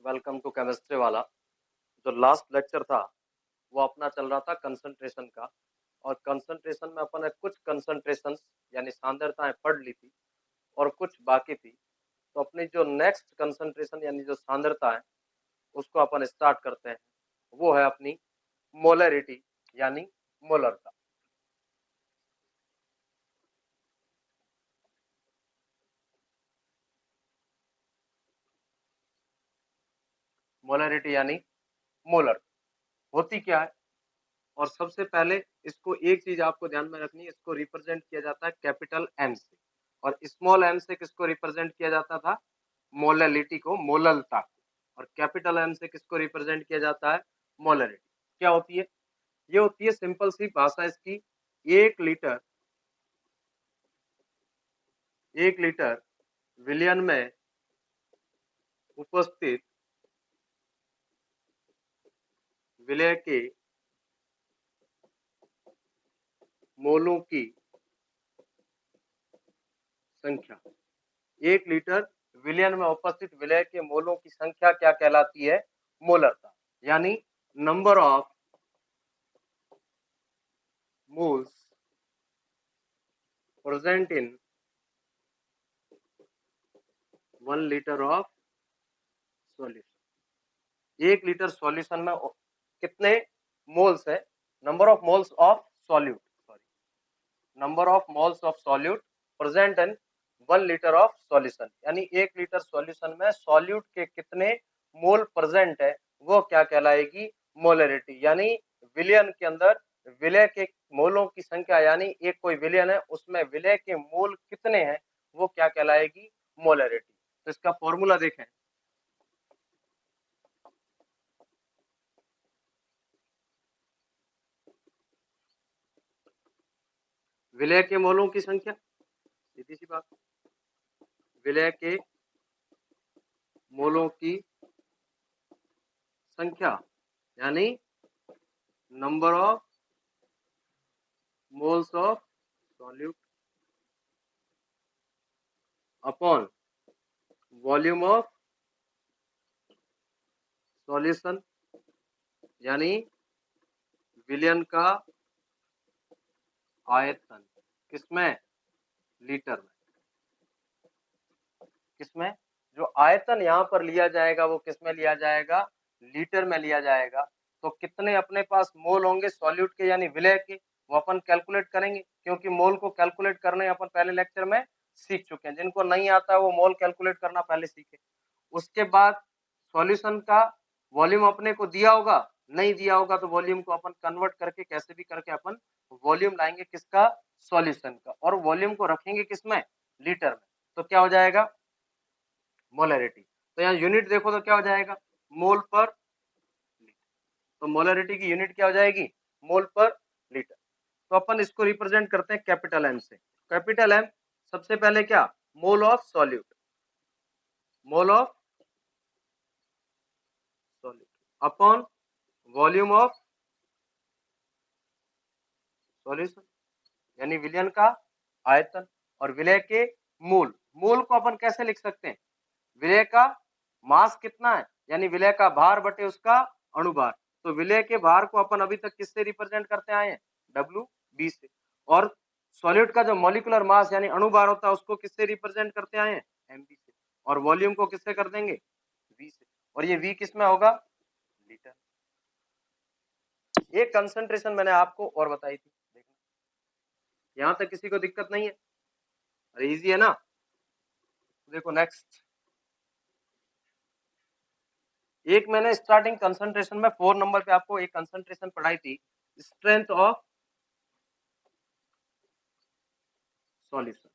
Welcome to chemistry वाला। जो last lecture था वो अपना चल रहा था कंसंट्रेशन का। और कंसंट्रेशन में अपन ने कुछ कंसंट्रेशन यानी सांद्रताएं पढ़ ली थी और कुछ बाकी थी। तो अपनी जो नेक्स्ट कंसंट्रेशन यानी जो सांद्रता है उसको अपन स्टार्ट करते हैं। वो है अपनी मोलरिटी यानी मोलरता। मोलरिटी यानी मोलर होती क्या है। और सबसे पहले इसको एक चीज आपको ध्यान में रखनी है, इसको रिप्रेजेंट किया जाता है कैपिटल एम से और स्मॉल एम से किसको रिप्रेजेंट किया जाता था, मोललिटी को, मोललता को। और कैपिटल एम से किसको रिप्रेजेंट किया जाता है, मोलरिटी। क्या होती है, ये होती है सिंपल सी भाषा इसकी, एक लीटर विलियन में उपस्थित विलय के मोलों की संख्या। एक लीटर विलियन में उपस्थित विलय के मोलों की संख्या क्या कहलाती है, मोलरता। यानी number of moles present in 1 litre of solution. एक लीटर सॉल्यूशन में कितने मोल्स है, number of moles of solute, number of moles of solute present in 1 litre of solution. यानी एक लीटर सॉल्यूशन में सॉल्यूट के कितने मोल प्रेजेंट है वो क्या कहलाएगी, मोलरिटी। यानी विलयन के अंदर विलय के मोलों की संख्या, यानी एक कोई विलयन है उसमें विलय के मोल कितने हैं वो क्या कहलाएगी, मोलरिटी। तो इसका फॉर्मूला देखें, विलय के मोलों की संख्या, सीधी सी बात, विलय के मोलों की संख्या यानी number of moles of solute upon volume of solution, यानी विलयन का आयतन, किसमें, लीटर में। किसमें, जो आयतन यहाँ पर लिया जाएगा वो किसमें लिया जाएगा, लीटर में लिया जाएगा। तो कितने अपने पास मोल होंगे सॉल्यूट के यानी विलय के, वो अपन कैलकुलेट करेंगे, क्योंकि मोल को कैलकुलेट करने अपन पहले लेक्चर में सीख चुके हैं। जिनको नहीं आता है वो मोल कैलकुलेट करना पहले सीखे। उसके बाद सॉल्यूशन का वॉल्यूम अपने को दिया होगा, नहीं दिया होगा तो वॉल्यूम को अपन कन्वर्ट करके कैसे भी करके अपन वॉल्यूम लाएंगे किसका, सॉल्यूशन का, और वॉल्यूम को रखेंगे किसमें, लीटर में। तो क्या हो जाएगा, मोलरिटी। तो यहाँ यूनिट देखो तो क्या हो जाएगा, मोल पर लीटर। तो मोलरिटी की यूनिट क्या हो जाएगी, मोल पर लीटर। तो अपन इसको रिप्रेजेंट करते हैं कैपिटल एम से। कैपिटल एम सबसे पहले क्या, mole of solute, mole of solute upon volume of solution, यानी विलयन का आयतन। और विलय के मूल, मूल को अपन कैसे लिख सकते हैं, विलय का मास कितना है यानी विलय का भार बटे उसका अणुभार। तो विलय के भार को अपन अभी तक किससे रिप्रेजेंट करते आए हैं, W से। और सॉलिड का जो मॉलिक्यूलर मास यानी अणुभार होता है उसको किससे रिप्रेजेंट करते आए हैं, Mv से। और वॉल्यूम को किससे कर देंगे, V से। और ये V किस में होगा, लीटर। एक कंसंट्रेशन मैंने आपको और बताई थी, देखना यहां तक किसी को दिक्कत नहीं है, अरे इजी है ना। देखो नेक्स्ट, एक मैंने स्टार्टिंग कंसंट्रेशन में 4 नंबर पे आपको एक कंसंट्रेशन पढ़ाई थी, स्ट्रेंथ ऑफ सॉल्यूशन,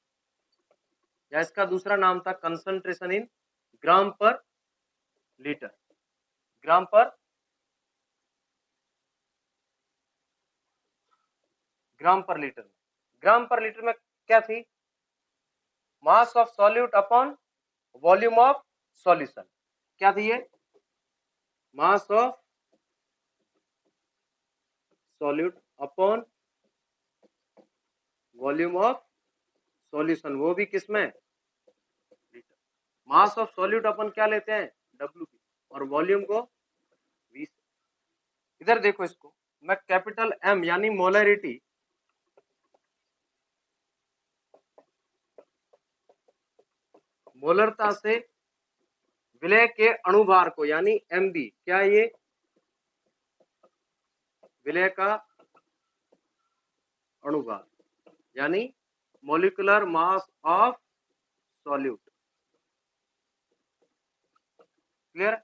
या इसका दूसरा नाम था कंसंट्रेशन इन ग्राम पर लीटर। ग्राम पर लीटर में, ग्राम पर लीटर में क्या थी, मास of solute upon volume of solution. क्या थी ये, मास of solute upon volume of solution, वो भी किसमें, लीटर। मास ऑफ सॉल्यूट अपन क्या लेते हैं, W की, और वॉल्यूम को V से। इधर देखो इसको, मैं कैपिटल M यानी मोलरिटी, मोलरता से विलय के अणुभार को यानी MB, क्या ये विलय का अणुभार यानी molecular mass of solute. Clear?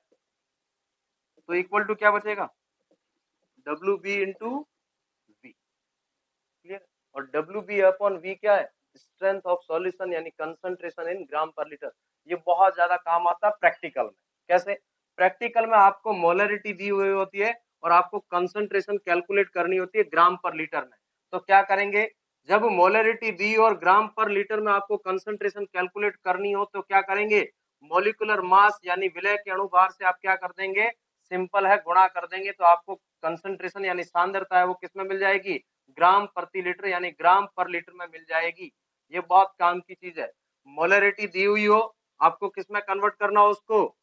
तो इक्वल टू क्या बचेगा, WB इंटू V। क्लियर? और WB अपॉन V क्या है, स्ट्रेंथ ऑफ सॉल्यूशन यानी कंसंट्रेशन इन ग्राम पर लीटर। ये बहुत ज्यादा काम आता है प्रैक्टिकल में। कैसे? प्रैक्टिकल में आपको मोलरिटी दी हुई होती है और आपको कंसंट्रेशन कैलकुलेट करनी होती है ग्राम पर लीटर में। तो क्या करेंगे, जब मोलरिटी दी और ग्राम पर लीटर में आपको कंसंट्रेशन कैलकुलेट करनी हो तो क्या करेंगे, मोलिकुलर मास यानी विलय के अणुभार से आप क्या कर देंगे, सिंपल है, गुणा कर देंगे तो आपको कंसंट्रेशन यानी सांद्रता है वो किसमें मिल जाएगी, ग्राम प्रति लीटर यानी ग्राम पर लीटर में मिल जाएगी। ये बहुत काम की चीज है। मोलरिटी दी हुई हो, आपको किसमें कन्वर्ट करना हो उसको,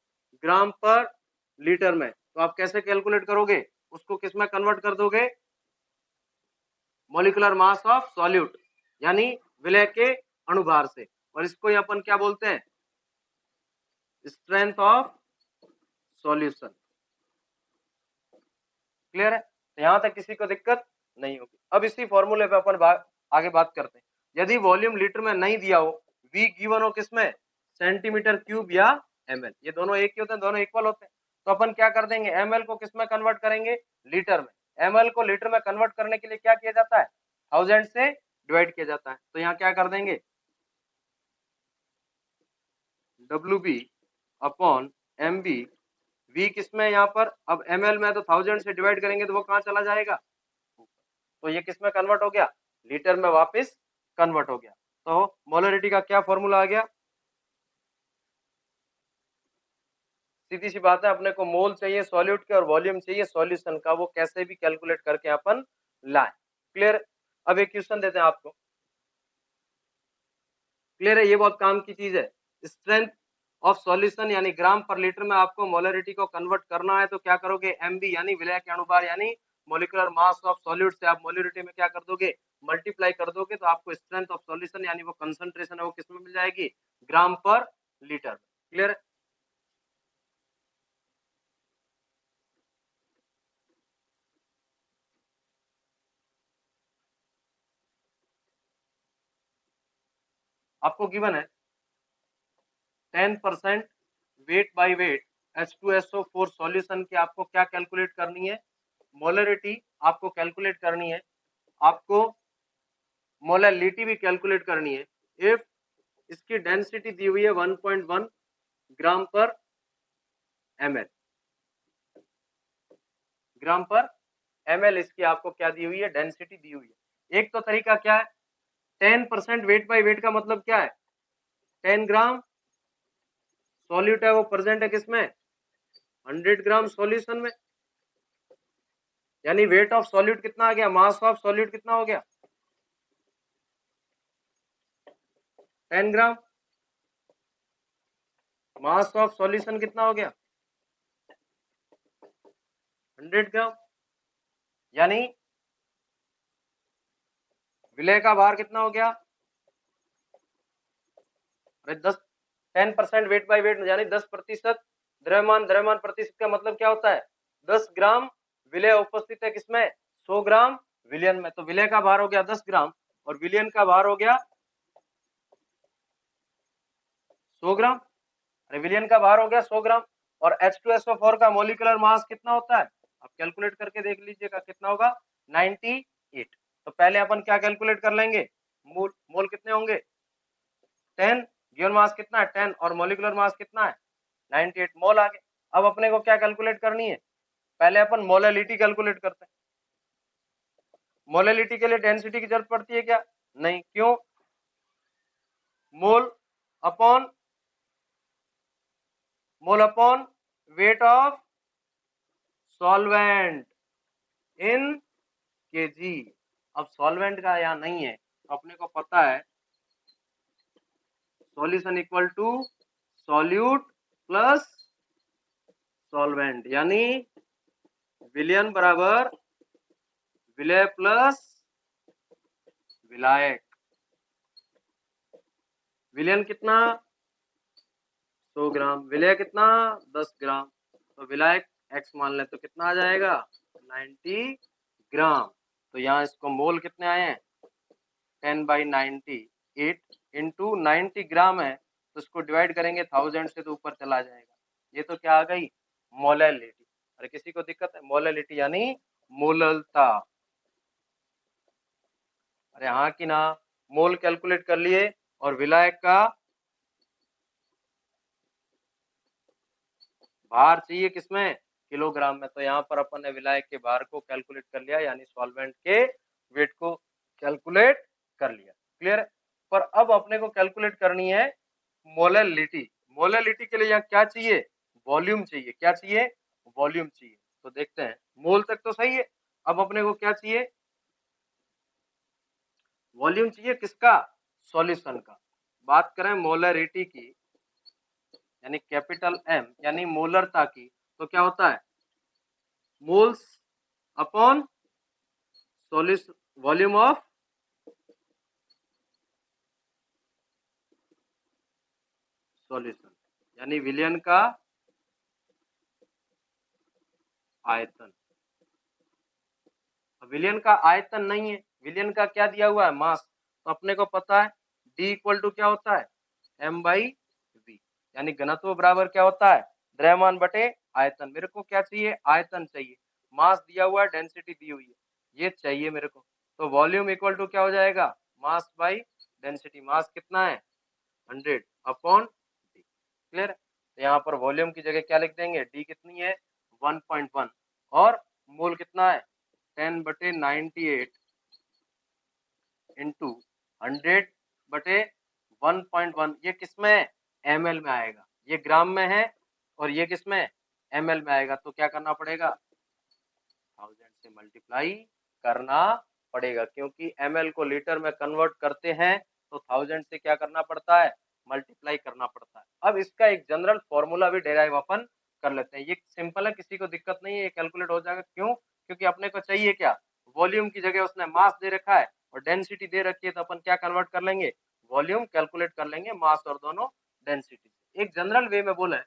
ग्राम पर लीटर में, तो आप कैसे कैलकुलेट करोगे, उसको किसमें कन्वर्ट कर दोगे, मोलिकुलर मास ऑफ सॉल्यूट यानी विलय के अणुभार से। और इसको ही अपन क्या बोलते हैं, स्ट्रेंथ ऑफ सॉल्यूशन। क्लियर है? तो यहां तक किसी को दिक्कत नहीं होगी। अब इसी फॉर्मूले पे अपन आगे बात करते हैं। यदि वॉल्यूम लीटर में नहीं दिया हो, वी गिवन हो किसमें, सेंटीमीटर क्यूब या ml, ये दोनों एक ही होते हैं, दोनों इक्वल होते हैं। तो अपन क्या कर देंगे, ml को किसमें कन्वर्ट करेंगे, लीटर में। ml को लीटर में कन्वर्ट करने के लिए क्या किया जाता है, 1000 से डिवाइड किया जाता है। तो यहाँ क्या कर देंगे, WB अपॉन MB, V किसमें यहाँ पर, अब ml में तो 1000 से डिवाइड करेंगे तो वो कहाँ चला जाएगा, तो ये किसमें कन्वर्ट हो गया, लीटर में वापस कन्वर्ट हो गया। तो मोलरिटी का क्या फॉर्मूला आ गया, सीधी सी बात है, अपने को मोल चाहिए सॉल्यूट के और वॉल्यूम चाहिए सॉल्यूशन का, वो कैसे भी कैलकुलेट करके अपन लाए। क्लियर? अब एक क्वेश्चन देते हैं आपको। क्लियर है? ये बहुत काम की चीज है। स्ट्रेंथ ऑफ सॉल्यूशन यानी ग्राम पर लीटर में आपको मोलरिटी को कन्वर्ट करना है तो क्या करोगे, MB यानी विलय के अणुभार यानी मोलिकुलर मास ऑफ सॉल्यूट से आप मोलरिटी में क्या कर दोगे, मल्टीप्लाई कर दोगे, तो आपको स्ट्रेंथ ऑफ सॉल्यूशन यानी वो कंसंट्रेशन है वो किसमें मिल जाएगी, ग्राम पर लीटर। क्लियर है? आपको गिवन है 10% weight by weight H2SO4 solution की आपको क्या कैलकुलेट करनी है, मोलरिटी आपको कैलकुलेट करनी है, आपको मोलरिटी भी कैलकुलेट करनी है। इफ इसकी डेंसिटी दी हुई है 1.1 ग्राम पर ml, ग्राम पर ml इसकी आपको क्या दी हुई है, डेंसिटी दी हुई है। एक तो तरीका क्या है, 10% वेट बाय वेट का मतलब क्या है, 10 ग्राम सॉल्यूट है वो प्रेजेंट है किसमें, 100 ग्राम सॉल्यूशन में, यानी वेट ऑफ सॉल्यूट कितना आ गया, मास ऑफ सॉल्यूट कितना हो गया, 10 ग्राम, मास ऑफ सॉल्यूशन कितना हो गया, 100 ग्राम, यानी विलय का भार कितना हो गया, अरे 10% वेट बाय वेट यानी 10% द्रव्यमान, द्रव्यमान प्रतिशत का मतलब क्या होता है, 10 ग्राम विलय उपस्थित है किसमें, 100 ग्राम विलियन में। तो विलय का भार हो गया 10 ग्राम और विलियन का भार हो गया 100 ग्राम। अरे विलियन का भार हो गया 100 ग्राम और H2SO4 का मोलिकुलर मास कितना होता है, आप कैलकुलेट करके देख लीजिएगा कितना होगा, 98। तो पहले अपन क्या कैलकुलेट कर लेंगे, मोल, मोल कितने होंगे 10, गिवन मास कितना है 10 और मोलिकुलर मास कितना है 98 मोल आ गए। अब अपने को क्या कैलकुलेट करनी है, पहले अपन मोलैलिटी कैलकुलेट करते हैं। मोलैलिटी के लिए डेंसिटी की जरूरत पड़ती है क्या, नहीं, क्यों, mole upon weight of solvent in K G. अब सॉल्वेंट का यहाँ नहीं है तो अपने को पता है solution equal to solute plus solvent, यानी विलयन बराबर विलय प्लस विलायक। विलयन कितना 100 ग्राम, विलय कितना 10 ग्राम, तो विलायक x मान ले तो कितना आ जाएगा 90 ग्राम। तो यहाँ इसको मोल कितने आए हैं 10/98 इंटू 90 ग्राम है, तो इसको डिवाइड करेंगे 1000 से तो ऊपर चला जाएगा। ये तो क्या आ गई मोलैलिटी। अरे किसी को दिक्कत है, मोलैलिटी यानी मोललता। अरे हाँ कि ना, मोल कैलकुलेट कर लिए और विलायक का भार चाहिए किसमें किलोग्राम में, तो यहाँ पर अपन ने विलायक के भार को कैलकुलेट कर लिया, यानी सॉल्वेंट के वेट को कैलकुलेट कर लिया। क्लियर है। पर अब अपने को कैलकुलेट करनी है मोलैलिटी। मोलैलिटी के लिए यहाँ क्या चाहिए वॉल्यूम चाहिए। क्या चाहिए वॉल्यूम चाहिए। तो देखते हैं, मोल तक तो सही है, अब अपने को क्या चाहिए वॉल्यूम चाहिए। किसका सॉल्यूशन का। बात करें मोलैरिटी की यानी कैपिटल एम यानी मोलरता की, तो क्या होता है moles upon solution volume of solution, यानी विलयन का आयतन। विलयन का आयतन नहीं है, विलयन का क्या दिया हुआ है मास। तो अपने को पता है D इक्वल टू क्या होता है m/v, यानी घनत्व बराबर क्या होता है द्रव्यमान बटे आयतन। मेरे को क्या चाहिए आयतन चाहिए, मास दिया हुआ है, डेंसिटी दी हुई है, ये चाहिए मेरे को। तो वॉल्यूम इक्वल टू क्या हो जाएगा मास बाई डेंसिटी। मास कितना है 100 अपॉन d। क्लियर। तो यहाँ पर वॉल्यूम की जगह क्या लिख देंगे d कितनी है 1.1 और मोल कितना है 10/98 इंटू 100/1.1। ये किसमें ml में आएगा, ये ग्राम में है और ये किसमें ml में आएगा। तो क्या करना पड़ेगा 1000 से मल्टीप्लाई करना पड़ेगा, क्योंकि ml को लीटर में कन्वर्ट करते हैं तो 1000 से क्या करना पड़ता है मल्टीप्लाई करना पड़ता है। अब इसका एक जनरल फॉर्मूला भी डेराइव अपन कर लेते हैं, ये सिंपल है, किसी को दिक्कत नहीं है, ये कैलकुलेट हो जाएगा। क्यों, क्योंकि अपने को चाहिए क्या वॉल्यूम की जगह उसने मास दे रखा है और डेंसिटी दे रखी है, तो अपन क्या कन्वर्ट कर लेंगे वॉल्यूम कैलकुलेट कर लेंगे मास और दोनों डेंसिटी। एक जनरल वे में बोला है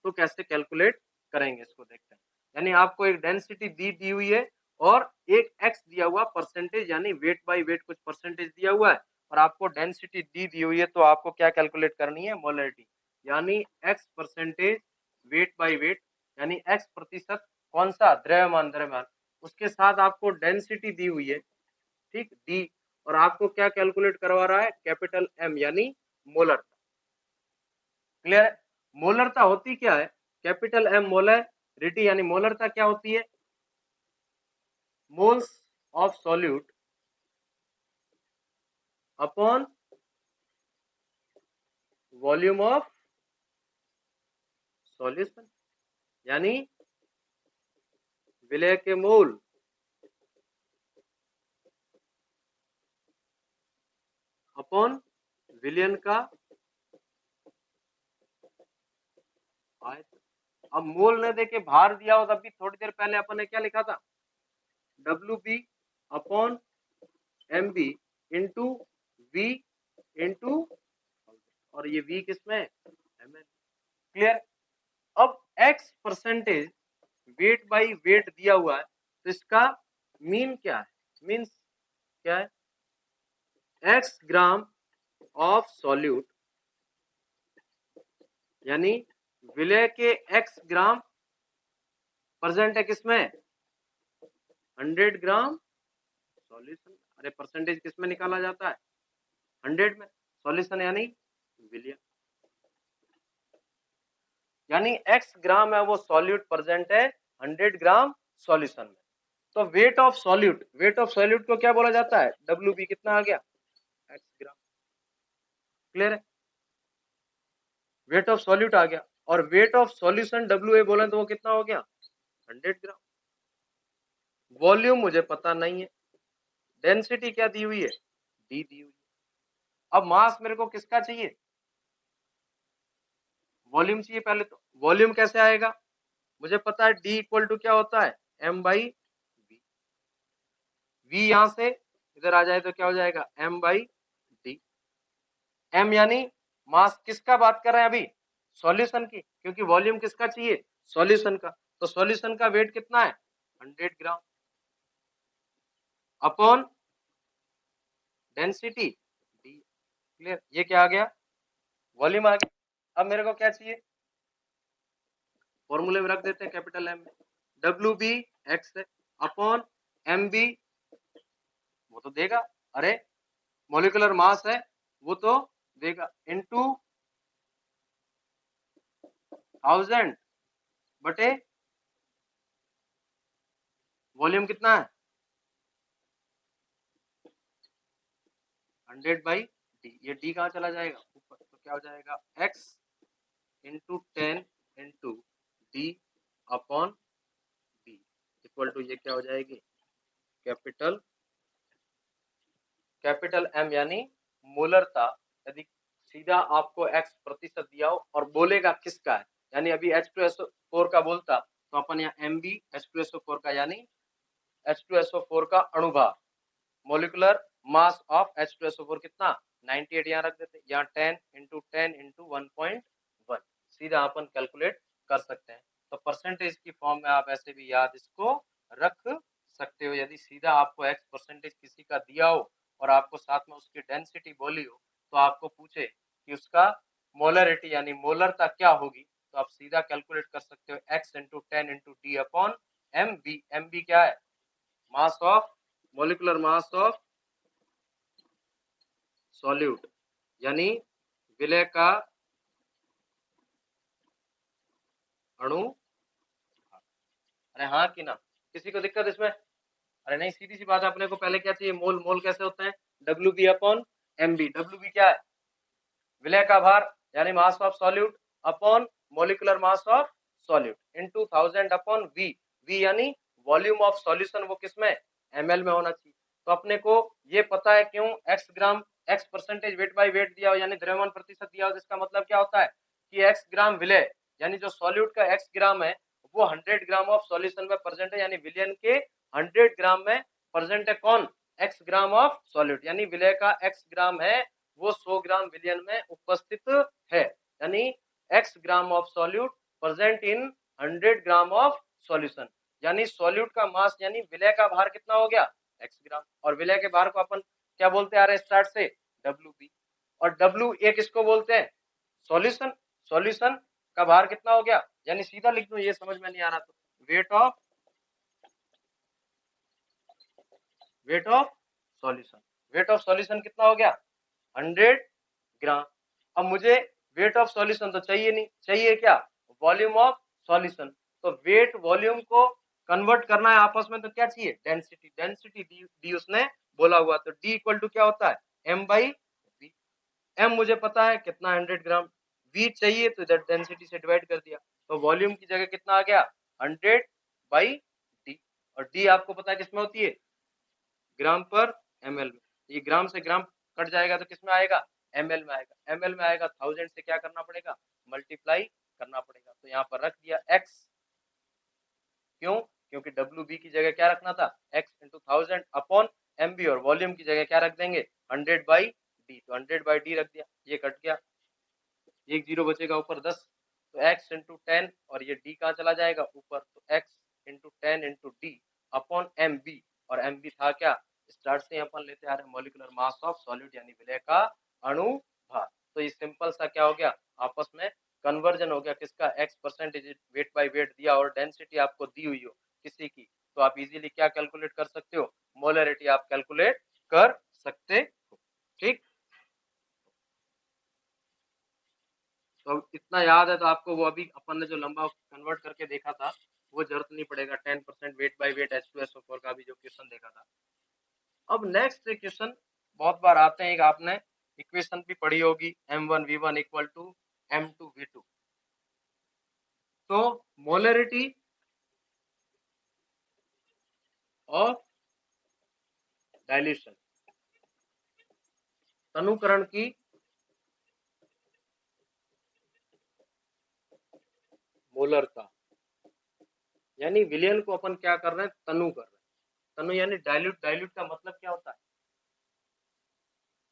तो कैसे कैलकुलेट करेंगे इसको देखते हैं। यानी आपको एक डेंसिटी दी हुई है और एक x दिया हुआ परसेंटेज, यानी वेट बाय वेट कुछ परसेंटेज दिया हुआ है और आपको डेंसिटी दी हुई है, तो आपको क्या कैलकुलेट करनी है मोलैरिटी, यानी x percentage weight by weight, यानी x प्रतिशत कौन सा द्रव्यमान द्रव्यमान, उसके साथ आपको डेंसिटी दी हुई है ठीक डी, और आपको क्या कैलकुलेट करवा रहा है कैपिटल M यानी मोलरता। क्लियर है। मोलरता होती क्या है कैपिटल M मोलरिटी, यानी मोलरता क्या होती है moles of solute upon volume of solution, यानी विलय के मोल अपॉन विलयन का आयतन। अब मोल ने देके भार दिया हो, तब भी थोड़ी देर पहले अपन ने क्या लिखा था WB upon MB into V into, और ये V किसमें ml। क्लियर। अब x percentage weight by wait दिया हुआ है, तो इसका मीन क्या है, मीन्स क्या है x ग्राम ऑफ सॉल्यूट, यानी विलय के x ग्राम प्रेजेंट है किसमें 100 ग्राम सॉल्यूशन। अरे परसेंटेज किसमें निकाला जाता है 100 में, सॉल्यूशन यानी विलयन, यानी x ग्राम है वो सॉल्यूट प्रेजेंट है 100 ग्राम सॉल्यूशन में। तो weight of solute, weight of solute को क्या बोला जाता है WB, कितना आ गया x ग्राम। क्लियर है, वेट ऑफ सॉल्यूट आ गया, और वेट ऑफ सॉल्यूशन WA बोले तो वो कितना हो गया 100 ग्राम। वॉल्यूम मुझे पता नहीं है, डेंसिटी क्या दी हुई है डी दी हुई है। अब मास मेरे को किसका चाहिए वॉल्यूम चाहिए। पहले तो वॉल्यूम कैसे आएगा मुझे पता है D इक्वल टू क्या होता है, m बाई v। v यहां से इधर आ जाए तो क्या हो जाएगा, m बाई डी। m यानी मास किसका बात कर रहे हैं अभी, सॉल्यूशन की, क्योंकि वॉल्यूम किसका चाहिए, सॉल्यूशन का। तो सॉल्यूशन का वेट कितना है, 100 ग्राम अपॉन डेंसिटी डी। क्लियर, ये क्या आ गया, वॉल्यूम आ गया। अब मेरे को क्या चाहिए, फॉर्मूले में रख देते हैं कैपिटल एम में, डब्ल्यू बी एक्स है अपॉन एम बी, वो तो देगा, अरे मोलिकुलर मास है वो तो देगा, इनटू 1000 बटे वॉल्यूम कितना है 100 बाई डी। ये डी कहाँ चला जाएगा ऊपर, तो क्या हो जाएगा x into 10 into D upon B equal to, ये क्या हो जाएगी कैपिटल एम यानी मोलरता। यदि सीधा आपको x प्रतिशत दिया हो और बोलेगा किसका है, यानी अभी H2SO4 का बोलता तो अपन यहाँ MB H2SO4 का यानी H2SO4 का अणुभार, मोलिकुलर मास ऑफ H2SO4 कितना 98 यहाँ रख देते, यहाँ 10 इंटू 10 इंटू 1.1 सीधा अपन कैलकुलेट कर सकते हैं। तो परसेंटेज की फॉर्म में आप ऐसे भी याद इसको रख सकते हो। यदि सीधा आपको x परसेंटेज किसी का दिया हो और आपको साथ में उसकी डेंसिटी बोली हो, तो आपको पूछे कि उसका मोलरिटी यानी मोलरता क्या होगी, तो आप सीधा कैलकुलेट कर सकते हो x into 10 into D upon M B. M B क्या है, mass of molecular mass of solute यानी विलय का अणु। अरे हाँ कि ना, किसी को दिक्कत इसमें, अरे नहीं सीधी सी बात है, अपने को पहले क्या चाहिए, मोल। मोल कैसे होता है, W B upon M B. W B क्या है, विलय का भार यानी mass of solute upon molecular mass of solute into 1000 upon V. V यानी वॉल्यूम ऑफ सॉल्यूशन, वो किसमें एमएल में होना चाहिए। तो अपने को ये पता है क्यों, x gram, x percentage weight by weight दिया हो यानी द्रव्यमान प्रतिशत दिया हो, जिसका मतलब क्या होता है कि एक्स ग्राम विलय यानी जो सॉल्यूट का एक्स ग्राम है वो 100 ग्राम ऑफ सॉल्यूशन में प्रेजेंट है, यानी विलियन के 100 ग्राम में प्रेजेंट है कौन, एक्स ग्राम ऑफ सॉल्यूट, यानी विलय का एक्स ग्राम है वो 100 ग्राम विलियन में उपस्थित है, यानी x gram of solute present in 100 gram of solution. यानी सॉल्यूट का मास यानी विलय का भार कितना हो गया x ग्राम, और विलय के भार को अपन क्या बोलते आ रहे हैं स्टार्ट से, WB। और W एक किसको बोलते हैं, सॉल्यूशन। सॉल्यूशन का भार कितना हो गया, यानी सीधा लिख दूं, ये समझ में नहीं आ रहा तो weight of solution. Weight of solution कितना हो गया 100 ग्राम। अब मुझे वेट ऑफ सॉल्यूशन तो चाहिए नहीं, चाहिए क्या, वॉल्यूम ऑफ सॉल्यूशन। तो वेट वॉल्यूम को कन्वर्ट करना है आपस में, तो क्या चाहिए, डेंसिटी। डेंसिटी डी उसने बोला हुआ, तो डी इक्वल टू क्या होता है एम बाई वी। एम मुझे पता है कितना 100 ग्राम, वी चाहिए तो इधर डेंसिटी से डिवाइड कर दिया, तो वॉल्यूम की जगह कितना आ गया 100 बाई डी। और डी आपको पता है किसमें होती है, ग्राम पर एमएल में। ये ग्राम से ग्राम कट जाएगा तो किसमें आएगा, एमएल में आएगा। एमएल में आएगा 1000 से क्या करना पड़ेगा, मल्टीप्लाई करना पड़ेगा। तो यहाँ पर रख दिया x, क्यों, क्योंकि डब्ल्यू बी की जगह क्या रखना था, x into 1000 upon M B, और वॉल्यूम की जगह क्या रख देंगे 100 बाई डी, तो 100 बाई डी रख दिया, ये कट गया, एक जीरो बचेगा ऊपर 10, तो x इंटू 10 और ये d कहाँ चला जाएगा ऊपर, तो x into 10 into D upon M B. और एम बी था क्या, स्टार्ट से अपन लेते आ रहे हैं मॉलिक्यूलर मास ऑफ सॉलिड यानी विलय का अणु भार। तो ये सिंपल सा क्या हो गया, आपस में कन्वर्जन हो गया किसका, x percentage weight by weight दिया और डेंसिटी आपको दी हुई हो किसी की, तो आप इजीली क्या कैलकुलेट कर सकते हो, मोलरिटी आप कैलकुलेट कर सकते हो। ठीक, तो इतना याद है तो आपको वो अभी अपन ने जो लंबा कन्वर्ट करके देखा था वो जरूरत नहीं पड़ेगा। 10% वेट बाय वेट H2SO4 का भी जो क्वेश्चन देखा था। अब नेक्स्ट क्वेश्चन बहुत बार आते हैं, आपने इक्वेशन भी पढ़ी होगी M1V1 इक्वल टू M2V2। तो मोलरिटी ऑफ डाइल्यूशन, तनुकरण की मोलरता यानी विलयन को अपन क्या कर रहे हैं, तनु कर रहे हैं। तनु यानी डाइल्यूट। डाइल्यूट का मतलब क्या होता है?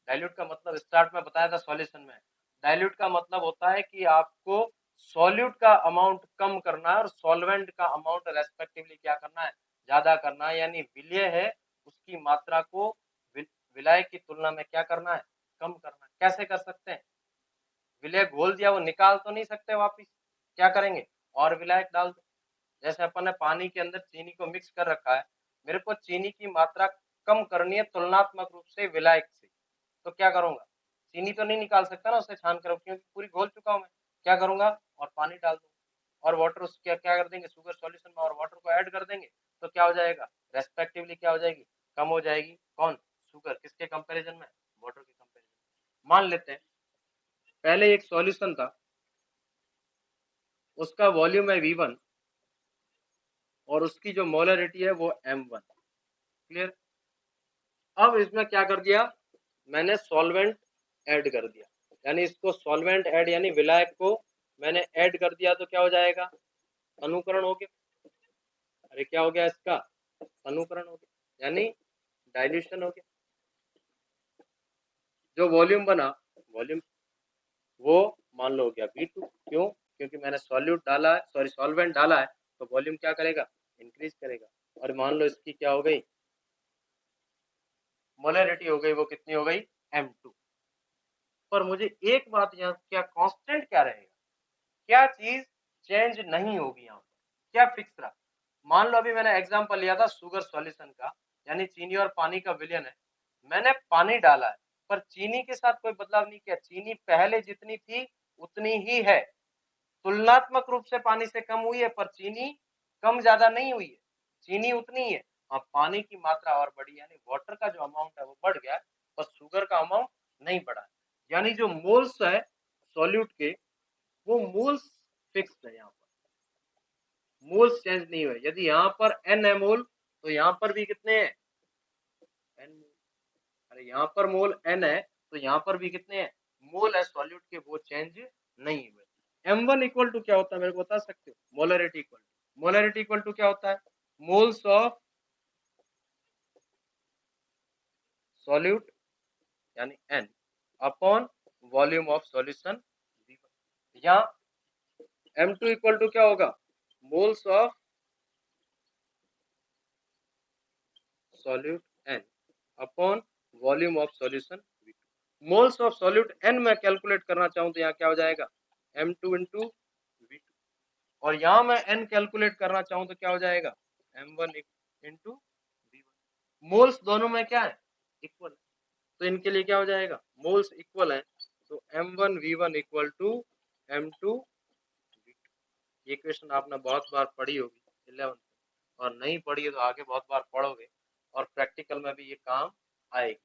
डाइल्यूट का मतलब स्टार्ट में बताया था सॉल्यूशन में। डाइल्यूट का मतलब होता है कि आपको सॉल्यूट का अमाउंट कम करना है और सॉल्वेंट का अमाउंट रेस्पेक्टिवली क्या करना है, ज्यादा करना है। यानी विलय है उसकी मात्रा को विलाय की तुलना में क्या करना है, कम करना है। कैसे कर सकते हैं? विलय घोल दिया, वो निकाल तो नहीं सकते वापिस, क्या करेंगे, और विलायक डाल दो। जैसे अपन ने पानी के अंदर चीनी को मिक्स कर रखा है, मेरे को चीनी की मात्रा कम करनी है तुलनात्मक रूप से विलायक से, तो क्या करूंगा, चीनी तो नहीं निकाल सकता ना उससे छान कर, क्योंकि पूरी घोल चुका हूं मैं। क्या करूंगा, और पानी डाल दूंगा और वाटर उस क्या क्या कर देंगे, शुगर सॉल्यूशन में और वाटर को ऐड कर देंगे, तो क्या हो जाएगा, रेस्पेक्टिवली क्या हो जाएगी, कम हो जाएगी। कौन, शुगर, किसके कंपैरिजन में, वाटर के कंपैरिजन। मान लेते हैं पहले एक सॉल्यूशन था, उसका वॉल्यूम है V1 और उसकी जो मोलरिटी है वो M1। क्लियर? अब इसमें क्या कर दिया, मैंने सॉल्वेंट ऐड कर दिया, यानी इसको सॉल्वेंट ऐड यानी विलायक को मैंने ऐड कर दिया, तो क्या हो जाएगा, अनुकरण हो गया। अरे क्या हो गया, इसका अनुकरण हो गया, यानी डाइल्यूशन हो गया। जो वॉल्यूम बना, वॉल्यूम वो मान लो हो गया V2। क्यों? क्योंकि मैंने सॉल्यूट डाला है, सॉरी सॉल्वेंट डाला है, तो वॉल्यूम क्या करेगा, इंक्रीज करेगा। और मान लो इसकी क्या हो गई, मोलरिटी हो गई, वो कितनी हो गई, M2। पर मुझे एक बात यहाँ, क्या कांस्टेंट क्या रहेगा, क्या चीज चेंज नहीं होगी यहाँ पर, क्या फिक्स रहा। मान लो अभी मैंने एग्जांपल लिया था शुगर सॉल्यूशन का, यानी चीनी और पानी का विलयन है। मैंने पानी डाला है पर चीनी के साथ कोई बदलाव नहीं किया, चीनी पहले जितनी थी उतनी ही है, तुलनात्मक रूप से पानी से कम हुई है, पर चीनी कम ज्यादा नहीं हुई है, चीनी उतनी ही है। हाँ, पानी की मात्रा और बढ़ी, यानी वाटर का जो अमाउंट है वो बढ़ गया, पर शुगर का अमाउंट नहीं बढ़ा। यानी जो मोल्स है सॉल्यूट के, वो मोल्स फिक्स है, यहाँ पर मोल्स चेंज नहीं हुए। यदि यहाँ पर n है मोल, तो यहाँ पर भी कितने हैं, n। अरे यहाँ पर मोल n है, तो यहाँ पर भी कितने हैं, मोल है सॉल्यूट के, वो चेंज नहीं हुए। M1 इक्वल टू क्या होता है, मेरे को बता सकते हो? Molarity equal to, molarity equal to क्या होता है, मोल्स ऑफ सॉल्यूट यानी n upon volume of solution V1। यहाँ M2 इक्वल टू क्या होगा, moles of solute n upon volume of solution V2। Moles of solute n मैं calculate करना चाहूं तो यहाँ क्या हो जाएगा, M2 इंटू V2। और यहाँ मैं n कैलकुलेट करना चाहूं तो क्या हो जाएगा, M1 इंटू V1। मोल्स दोनों में क्या है, इक्वल, तो इनके लिए क्या हो जाएगा, मोल्स इक्वल है, तो M1 V1 equal to M2 V2। ये क्वेश्चन आपने बहुत बार पढ़ी होगी 11th, और नहीं पढ़ी है तो आगे बहुत बार पढ़ोगे और प्रैक्टिकल में भी ये काम आएगी।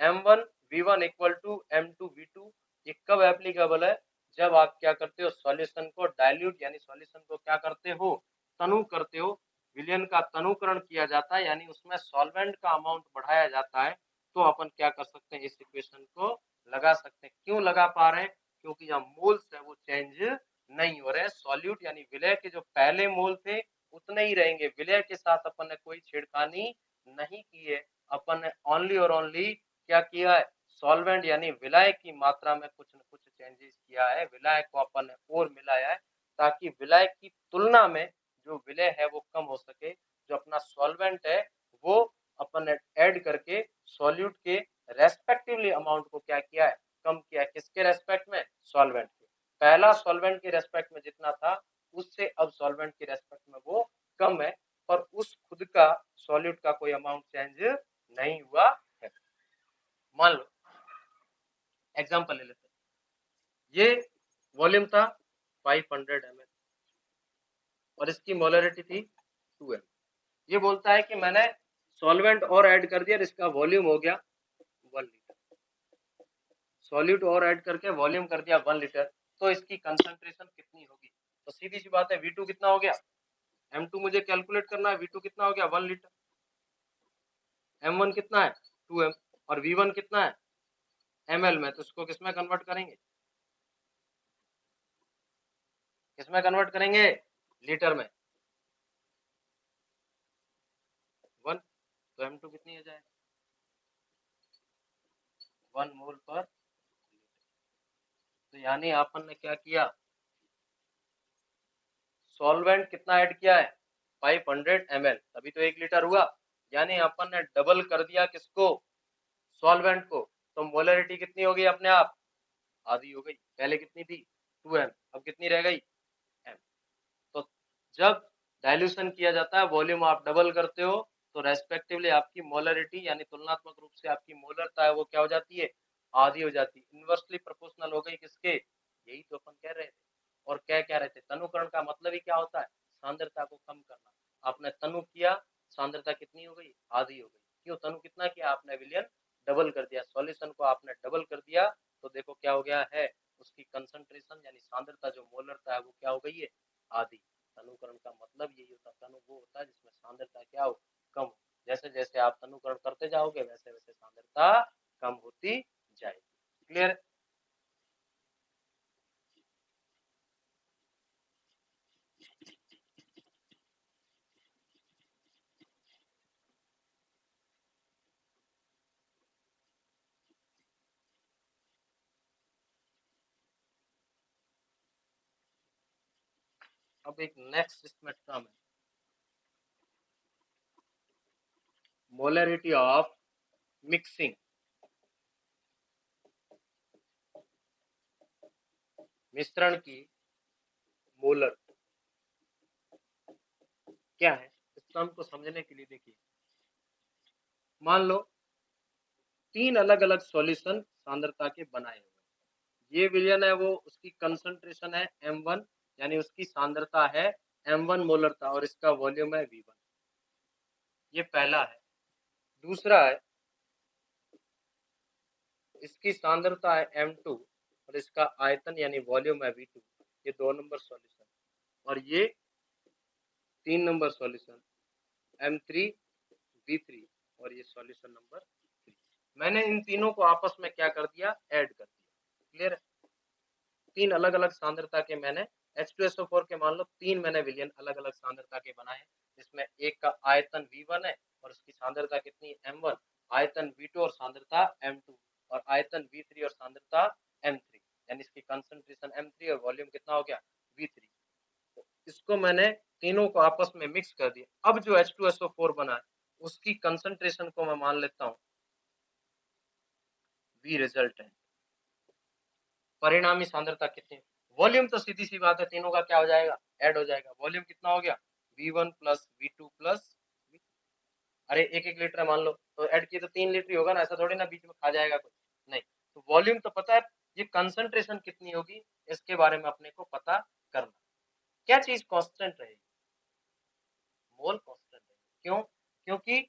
M1 V1 equal to M2 V2, ये कब एप्लीकेबल है, जब आप क्या करते हो, सॉल्यूशन को डाइल्यूट यानी सॉल्यूशन को क्या करते हो, तनु करते हो, विलयन का तनुकरण किया जाता है, यानी उसमें सॉल्वेंट का अमाउंट बढ़ाया जाता है, तो अपन क्या कर सकते हैं, इस इक्वेशन को लगा सकते हैं। क्यों लगा पा रहे हैं, क्योंकि यहाँ मोल्स है वो चेंज नहीं हो रहे, सॉल्यूट यानी विलय के जो पहले मोल थे उतने ही रहेंगे, विलय के साथ अपन ने कोई छेड़खानी नहीं की है। अपन ने ओनली और ओनली क्या किया है, सॉल्वेंट यानी विलाय की मात्रा में कुछ न कुछ चेंजेस किया है, विलाय को अपन ने और मिलाया है, ताकि विलाय की तुलना में जो विलय है वो कम हो सके। जो अपना सॉल्वेंट है वो अपन ने ऐड करके सॉल्यूट के रेस्पेक्टिवली अमाउंट को क्या किया है, कम किया है। किसके रेस्पेक्ट में, सॉल्वेंट के। पहला सॉल्वेंट के रेस्पेक्ट में जितना था, उससे अब सॉल्वेंट के रेस्पेक्ट में वो कम है, पर उस खुद का सॉल्यूट का कोई अमाउंट चेंज नहीं हुआ है। मान लो एग्जांपल ले लेते हैं, ये वॉल्यूम था 500 ml और इसकी मोलरिटी थी 2 ml। ये बोलता है कि मैंने सॉल्वेंट और ऐड कर दिया, इसका वॉल्यूम हो गया 1 लीटर, सॉल्यूट और ऐड करके वॉल्यूम कर दिया 1 लीटर, तो इसकी कंसंट्रेशन कितनी होगी। तो सीधी सी बात है, V2 कितना हो गया, M2 मुझे कैलकुलेट करना है, V2 कितना हो गया 1 लीटर, M1 कितना है 2 m, और V1 कितना है ml में, तो इसको किसमें कन्वर्ट करेंगे, किसमें कन्वर्ट करेंगे, लीटर में। कितनी हो जाएगी 1 मोल पर लीटर। तो यानी अपन ने क्या किया, सॉल्वेंट कितना ऐड किया है 500 ml, तभी तो 1 लीटर हुआ। यानी अपन ने डबल कर दिया किसको, सॉल्वेंट को। तो मोलरिटी कितनी हो गई अपने आप, आधी हो गई। पहले कितनी थी 2m, अब कितनी रह गई m। तो जब डाइल्यूशन किया जाता है, वॉल्यूम आप डबल करते हो, तो रेस्पेक्टिवली आपकी मोलरिटी यानी तुलनात्मक रूप से आपकी मोलरता है वो क्या हो जाती है, आधी हो जाती है। इनवर्सली प्रोपोर्शनल हो गई किसके, यही तो अपन कह रहे थे। और क्या रहे थे, तनुकरण का मतलब ही क्या होता है, सांद्रता को कम करना। आपने तनु किया, सांद्रता कितनी हो गई, आधी हो गई। क्यों, तनु कितना किया आपने, विलियन डबल कर दिया। सॉल्यूशन को आपने डबल कर दिया, तो देखो क्या हो गया है, उसकी कंसंट्रेशन यानी सांद्रता जो मोलरता है वो क्या हो गई है, आधी। तनुकरण का मतलब यही होता है, तनु वो होता है जिसमें सांद्रता क्या हो, कम हो। जैसे जैसे आप तनुकरण करते जाओगे वैसे वैसे सांद्रता कम होती जाएगी। क्लियर। अब एक नेक्स्ट इसमें टर्म है, मोलरिटी ऑफ मिक्सिंग। मिश्रण की मोलर क्या है, इस टर्म को समझने के लिए देखिए, मान लो 3 अलग अलग सॉल्यूशन सांद्रता के बनाए हुए। ये विलयन है वो, उसकी कंसंट्रेशन है m1 यानी उसकी सांद्रता है m1 मोलरता, और इसका वॉल्यूम है v1। ये पहला है। दूसरा है, इसकी सांद्रता है m2 और इसका आयतन यानी वॉल्यूम है v2। ये 2 नंबर सॉल्यूशन। और ये 3 नंबर सॉल्यूशन m3 v3, और ये सॉल्यूशन नंबर 3। मैंने इन तीनों को आपस में क्या कर दिया, ऐड कर दिया। क्लियर। 3 अलग अलग सांद्रता के मैंने H2SO4 के मान लो 3 मैंने विलयन अलग अलग सांद्रता के बनाए, जिसमें एक का आयतन V1 है और उसकी सांद्रता कितनी है m1, आयतन V2 और सांद्रता m2, और आयतन V3 और सांद्रता m3, यानी इसकी कंसंट्रेशन m3 और वॉल्यूम कितना हो गया V3। तो इसको मैंने तीनों को आपस में मिक्स कर दिया। अब जो H2SO4 बना है उसकी कंसंट्रेशन को मैं मान लेता हूँ V रिजल्टेंट, परिणामी सांद्रता कितनी। वॉल्यूम तो सीधी सी बात है, तीनों का क्या हो जाएगा, ऐड हो जाएगा। वॉल्यूम कितना हो गया V1 प्लस V2 प्लस, अरे एक एक लीटर मान लो, तो ऐड किए तो 3 लीटर ही होगा ना, ऐसा थोड़ी ना बीच में खा जाएगा कुछ, नहीं। तो वॉल्यूम तो पता है, ये कंसंट्रेशन कितनी होगी इसके बारे में अपने को पता करना। क्या चीज कांस्टेंट रहेगी, मोल कांस्टेंट रहेगी। क्यों, क्योंकि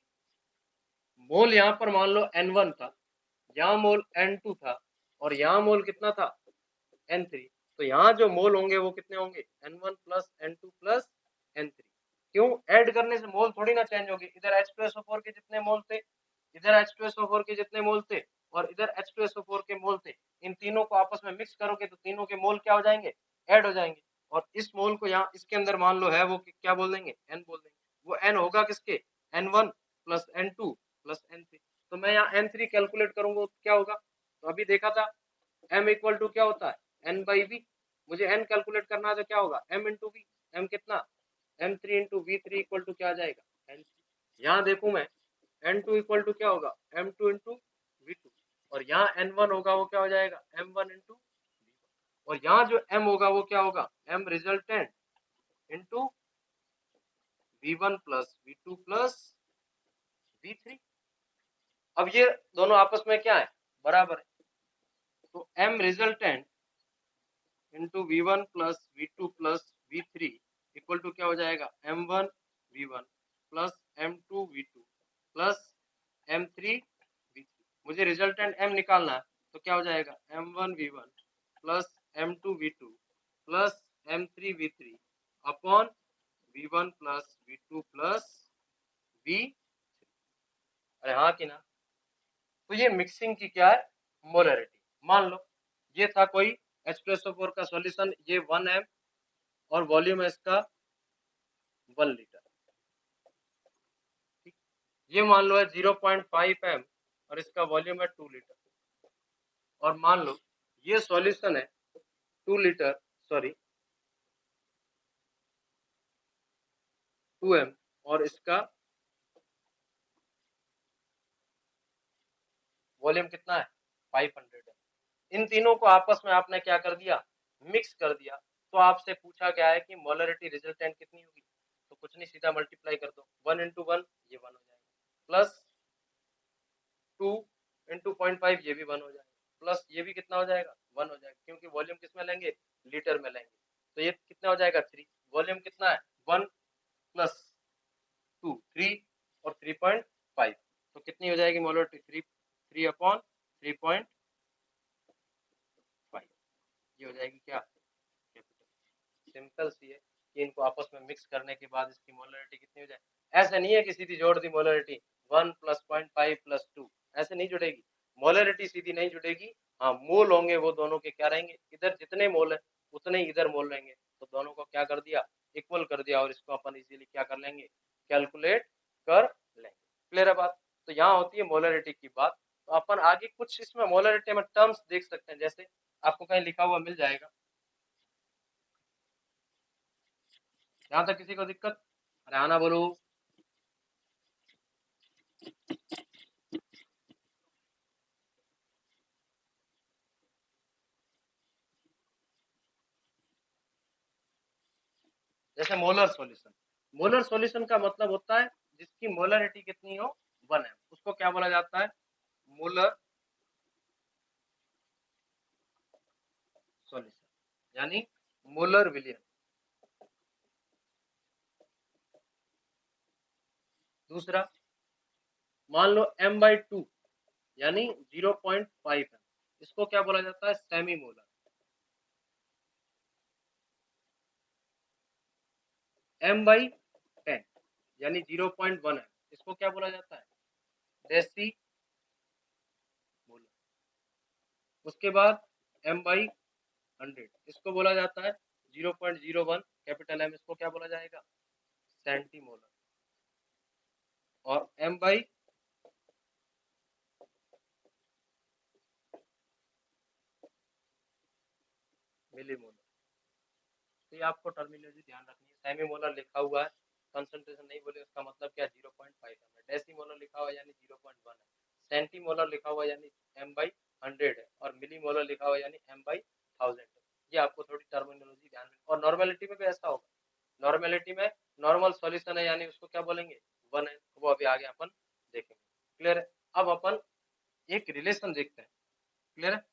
मोल यहाँ पर मान लो N1 था, यहाँ मोल N2 था, और यहाँ मोल कितना था N3। तो यहाँ जो मोल होंगे वो कितने होंगे N1 plus N2 plus N3। क्यों, ऐड करने से मोल थोड़ी ना चेंज होगी। इधर H2SO4 के जितने मोल थे, इधर H2SO4 के जितने मोल थे, और इधर H2SO4 के मोल थे, इन तीनों को आपस में मिक्स करोगे तो तीनों के मोल क्या हो जाएंगे, ऐड हो जाएंगे। और इस मोल को यहाँ इसके अंदर मान लो है वो क्या बोल देंगे, N बोल देंगे। वो N होगा किसके, N1 plus N2 plus N3। तो मैं यहाँ N3 कैलकुलेट करूंगा तो क्या होगा, तो अभी देखा था M इक्वल टू क्या होता है N बाई V। मुझे N कैलकुलेट करना है तो क्या होगा M इंटू V। M कितना, M3 into V3 equal to क्या आ जाएगा N। यहाँ देखूं मैं N2 इक्वल टू क्या होगा M2 इंटू V2, और यहाँ N1 होगा वो क्या हो जाएगा M1 इंटू V1, और यहाँ जो M होगा वो क्या होगा M resultant into V1 plus V2 plus V3। अब ये दोनों आपस में क्या है, बराबर है। तो M resultant into V1 plus V2 plus V3 equal to क्या हो जाएगा M1 V1 plus M2 V2 plus M3 V3। मुझे रिजल्टेंट M निकालना है, तो क्या हो जाएगा M1 V1 plus M2 V2 plus M3 V3 upon V1 plus V2 plus V। अरे हाँ कि ना। तो ये मिक्सिंग की क्या है, मोलरिटी। मान लो ये था कोई H2SO4 का सॉल्यूशन, ये 1 m और वॉल्यूम है इसका 1 लीटर। ठीक, ये मान लो है 0.5 एम और इसका वॉल्यूम है 2 लीटर, और मान लो ये सॉल्यूशन है 2 लीटर, सॉरी 2 एम, और इसका वॉल्यूम कितना है 500 है। इन तीनों को आपस में आपने क्या कर दिया, मिक्स कर दिया। तो आपसे पूछा गया है कि मोलरिटी रिजल्टेंट कितनी होगी, तो कुछ नहीं, सीधा मल्टीप्लाई कर दो, 1 इंटू 1 ये 1 हो जाएगा, प्लस 2 इंटू 0.5 ये भी 1 हो जाएगा, प्लस ये भी कितना हो जाएगा 1 हो जाएगा, क्योंकि वॉल्यूम किस में लेंगे, लीटर में लेंगे। तो ये कितना हो जाएगा 3, वॉल्यूम कितना है 1 प्लस 2 3 और 3.5, तो कितनी हो जाएगी मोलरिटी 3 अपॉन 3.5, ये हो जाएगी क्या कैपिटल। सिंपल सी है कि इनको आपस में मिक्स करने के बाद इसकी मोलरिटी कितनी हो जाए। ऐसे नहीं है कि सीधी जोड़ दी मोलरिटी 1 प्लस 0.5 प्लस 2, ऐसे नहीं जुड़ेगी मोलरिटी, सीधी नहीं जुड़ेगी। हाँ मोल होंगे वो दोनों के क्या रहेंगे, इधर जितने मोल है उतने ही इधर मोल रहेंगे, तो दोनों को क्या कर दिया, इक्वल कर दिया, और इसको अपन इजीली क्या कर लेंगे, कैलकुलेट कर लेंगे। क्लियर है बात। तो यहाँ होती है मोलरिटी की बात। तो अपन आगे कुछ इसमें मोलरिटी में टर्म्स देख सकते हैं, जैसे आपको कहीं लिखा हुआ मिल जाएगा। यहाँ तक किसी को दिक्कत, अरे आना बोलो। जैसे मोलर सॉल्यूशन का मतलब होता है जिसकी मोलरिटी कितनी हो 1 है, उसको क्या बोला जाता है, मोलर सॉल्यूशन, यानी मोलर विलियन। दूसरा, मान लो m/2 यानी 0.5 है, इसको क्या बोला जाता है, सेमी मोलर। m/10 यानी 0.1 है, इसको क्या बोला जाता है, डेसी मोलर। उसके बाद m/100 इसको बोला जाता है 0.01 कैपिटल M, इसको क्या बोला जाएगा, सेंटीमोलर। और m/, मिलीमोलर। तो ये आपको टर्मिनोलॉजी ध्यान रखनी है। सेमी मोलर लिखा हुआ है, कंसंट्रेशन नहीं बोले, उसका मतलब क्या 0.5 है। डेसीमोलर लिखा हुआ है यानी 0.1 है। सेंटीमोलर लिखा हुआ है यानी m/100 है, और मिलीमोलर लिखा हुआ है यानी m/1000 है। ये आपको थोड़ी टर्मिनोलॉजी ध्यान रखनी। और नॉर्मेलिटी में भी ऐसा होगा, नॉर्मेलिटी में नॉर्मल सॉल्यूशन है यानी उसको क्या बोलेंगे 1 है, वो अभी आगे अपन देखेंगे। क्लियर है। अब अपन एक रिलेशन देखते हैं। क्लियर है,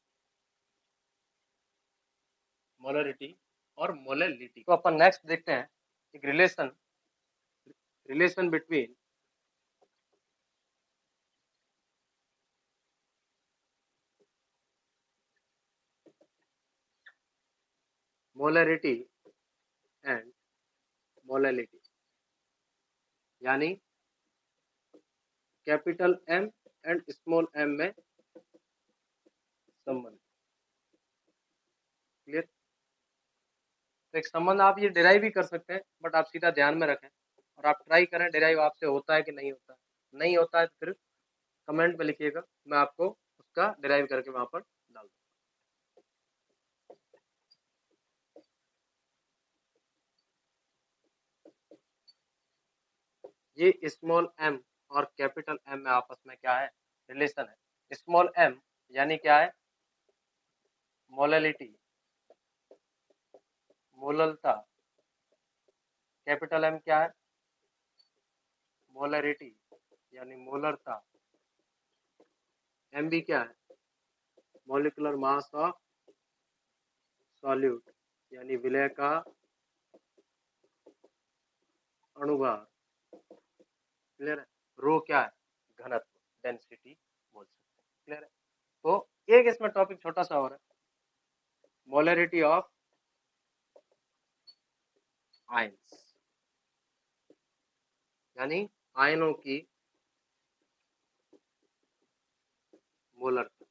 मोलरिटी और मोलैलिटी को अपन नेक्स्ट देखते हैं। एक relation between molarity and molality, यानी capital M and small m में संबंध। क्लियर। तो एक संबंध आप ये डिराइव भी कर सकते हैं, बट आप सीधा ध्यान में रखें और आप ट्राई करें डिराइव आपसे होता है कि नहीं होता है। नहीं होता है तो फिर कमेंट में लिखिएगा, मैं आपको उसका डिराइव करके वहां पर डाल दूँ। ये स्मॉल m और कैपिटल M में आपस में क्या है, रिलेशन है। स्मॉल m यानी क्या है, मोलैलिटी, मोललता। कैपिटल M क्या है, मोलरिटी यानी मोलरता। एम बी क्या है, मॉलिक्यूलर मास ऑफ सॉल्यूट यानी विलय का अणुभार। क्लियर है। रो क्या है, घनत्व, डेंसिटी बोल सकते हैं। क्लियर है। तो एक इसमें टॉपिक छोटा सा और है, मोलरिटी ऑफ आयंस, यानी आयनों की मोलरता।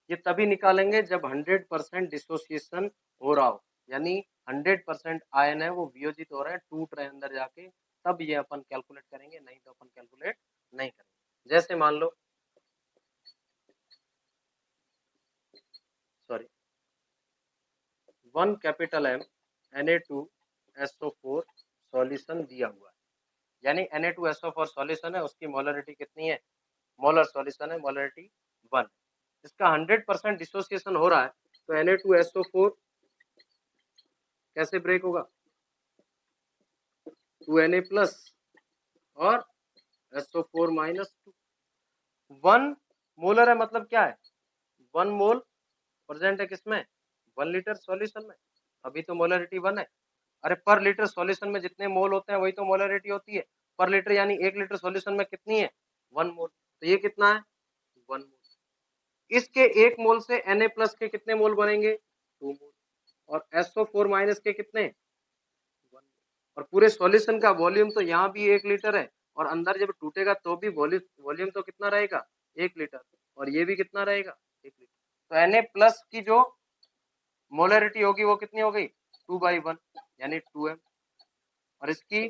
ये तभी निकालेंगे जब 100% डिसोसिएशन हो रहा हो, यानी 100% आयन है वो वियोजित हो रहे हैं, टूट रहे हैं अंदर जाके, तब ये अपन कैलकुलेट करेंगे, नहीं तो अपन कैलकुलेट नहीं करेंगे। जैसे मान लो, sorry, 1 capital M Na2SO4 solution दिया हुआ है, यानी Na2SO4 सॉल्यूशन है, उसकी मोलरिटी कितनी है, मोलर सॉल्यूशन है, मोलरिटी 1। इसका 100% डिसोसिएशन हो रहा है, तो Na2SO4 कैसे ब्रेक होगा, 2Na प्लस और SO4 माइनस 2। 1 मोलर है, मतलब क्या है, 1 मोल प्रेजेंट है किसमें, 1 लीटर सॉल्यूशन में, अभी तो मोलरिटी 1 है। अरे पर लीटर सॉल्यूशन में जितने मोल होते हैं वही तो मोलरिटी होती है, पर लीटर यानी 1 लीटर सॉल्यूशन में कितनी है, 1 मोल, तो ये कितना है, 1 मोल। इसके 1 मोल से Na प्लस के कितने मोल बनेंगे, 2 मोल, और SO4 माइनस के कितने, 1। और पूरे सॉल्यूशन का वॉल्यूम तो यहाँ भी 1 लीटर है, और अंदर जब टूटेगा तो भी वॉल्यूम तो कितना रहेगा, 1 लीटर, और ये भी कितना रहेगा, 1 लीटर। तो Na प्लस की जो मोलरिटी होगी वो कितनी हो गई, 2/1 यानी 2m, और इसकी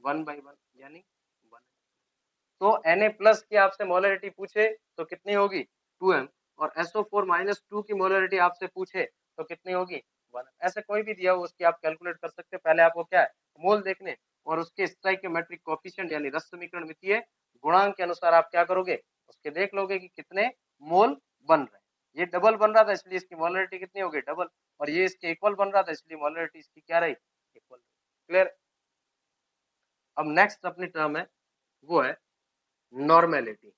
1/1 यानी 1। तो Na प्लस की आपसे मोलरिटी पूछे तो कितनी होगी, 2m, और SO4 माइनस 2 की मोलरिटी आपसे पूछे तो कितनी होगी, 1। ऐसे कोई भी दिया हो उसकी आप कैलकुलेट कर सकते हैं। पहले आपको क्या है, मोल देखने, और उसके स्टोइकियोमेट्रिक कोएफिशिएंट यानी रस समीकरण मितीय गुणांक के अनुसार आप क्या करोगे, उसके देख लोगे कि कितने मोल बन रहे हैं। ये डबल बन रहा था इसलिए इसकी मोलरिटी कितनी हो गई, डबल, और ये इसके इक्वल बन रहा था इसलिए मोलरिटी इसकी क्या रही, इक्वल। क्लियर। अब नेक्स्ट अपनी टर्म है वो है नॉर्मेलिटी।